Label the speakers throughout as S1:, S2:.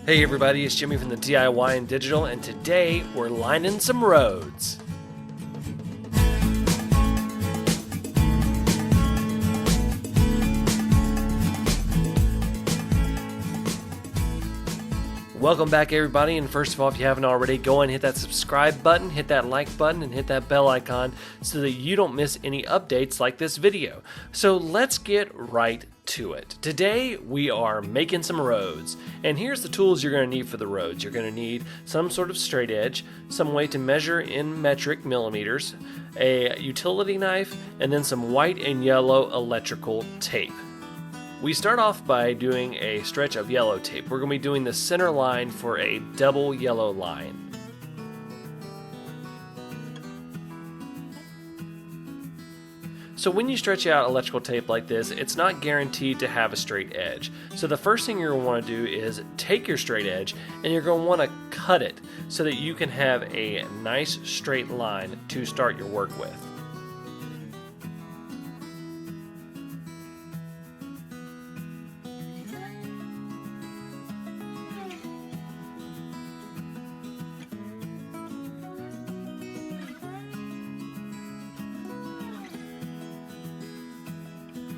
S1: Hey everybody, it's Jimmy from the DIY and Digital, and today we're lining some roads. Welcome back everybody, and first of all, if you haven't already, go and hit that subscribe button, hit that like button, and hit that bell icon so that you don't miss any updates like this video. So let's get right to it. Today we are making some roads, and here's the tools you're going to need for the roads. You're going to need some sort of straight edge, some way to measure in metric millimeters, a utility knife, and then some white and yellow electrical tape. We start off by doing a stretch of yellow tape. We're going to be doing the center line for a double yellow line. So when you stretch out electrical tape like this, it's not guaranteed to have a straight edge. So the first thing you're going to want to do is take your straight edge and you're going to want to cut it so that you can have a nice straight line to start your work with.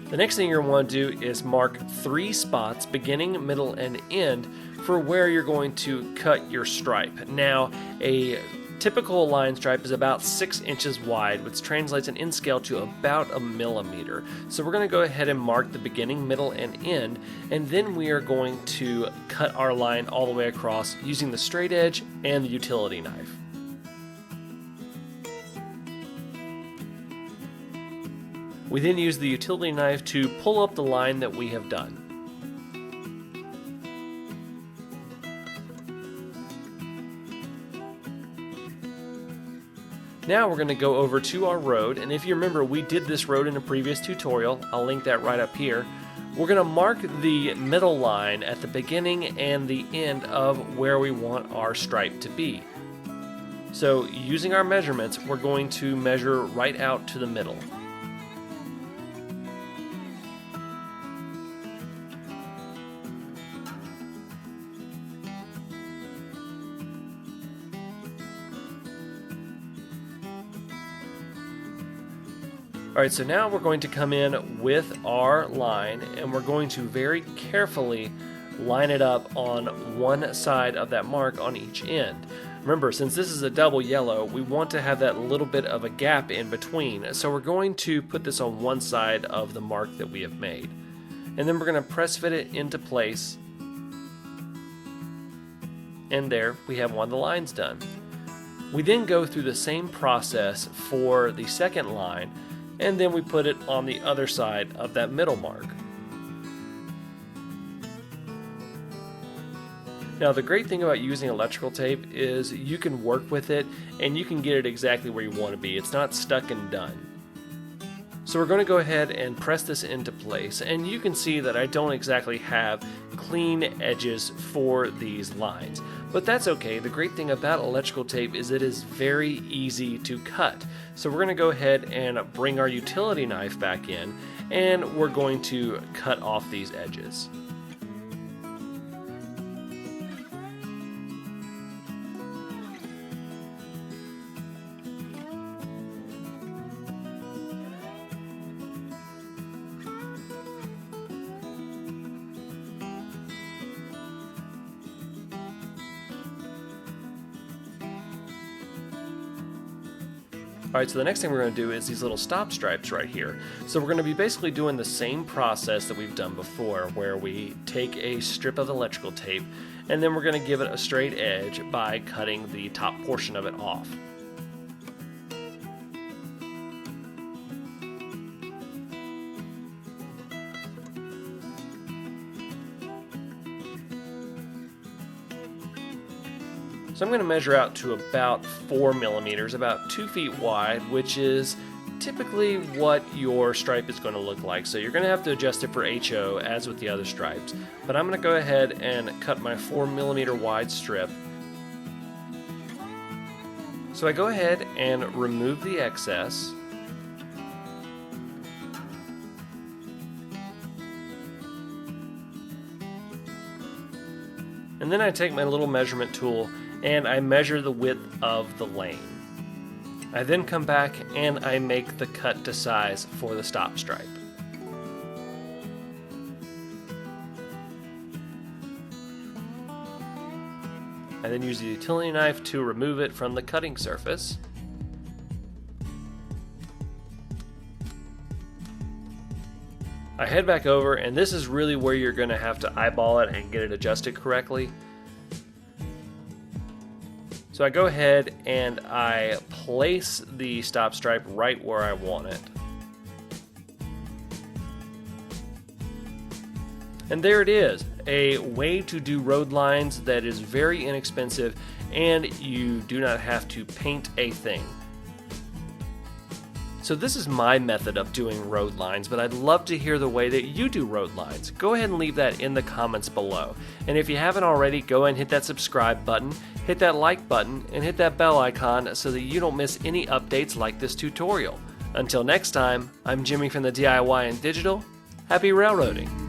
S1: The next thing you're going to want to do is mark 3 spots, beginning, middle, and end, for where you're going to cut your stripe. Now, a typical line stripe is about 6 inches wide, which translates in scale to about a millimeter. So we're going to go ahead and mark the beginning, middle, and end, and then we are going to cut our line all the way across using the straight edge and the utility knife. We then use the utility knife to pull up the line that we have done. Now we're going to go over to our road, and if you remember, we did this road in a previous tutorial. I'll link that right up here. We're going to mark the middle line at the beginning and the end of where we want our stripe to be. So using our measurements, we're going to measure right out to the middle. Alright, so now we're going to come in with our line and we're going to very carefully line it up on one side of that mark on each end. Remember, since this is a double yellow, we want to have that little bit of a gap in between. So we're going to put this on one side of the mark that we have made. And then we're going to press fit it into place. And there we have one of the lines done. We then go through the same process for the second line, and then we put it on the other side of that middle mark. Now the great thing about using electrical tape is you can work with it and you can get it exactly where you want to be. It's not stuck and done. So we're going to go ahead and press this into place, and you can see that I don't exactly have clean edges for these lines. But that's okay. The great thing about electrical tape is it is very easy to cut. So we're going to go ahead and bring our utility knife back in, and we're going to cut off these edges. Alright, so the next thing we're going to do is these little stop stripes right here. So we're going to be basically doing the same process that we've done before, where we take a strip of electrical tape and then we're going to give it a straight edge by cutting the top portion of it off. So I'm going to measure out to about 4 millimeters, about 2 feet wide, which is typically what your stripe is going to look like. So you're going to have to adjust it for HO as with the other stripes. But I'm going to go ahead and cut my 4 millimeter wide strip. So I go ahead and remove the excess. And then I take my little measurement tool and I measure the width of the lane. I then come back and I make the cut to size for the stop stripe. I then use the utility knife to remove it from the cutting surface. I head back over, and this is really where you're going to have to eyeball it and get it adjusted correctly. So I go ahead and I place the stop stripe right where I want it. And there it is, a way to do road lines that is very inexpensive and you do not have to paint a thing. So this is my method of doing road lines, but I'd love to hear the way that you do road lines. Go ahead and leave that in the comments below. And if you haven't already, go ahead and hit that subscribe button, hit that like button, and hit that bell icon so that you don't miss any updates like this tutorial. Until next time, I'm Jimmy from the DIY and Digital. Happy railroading!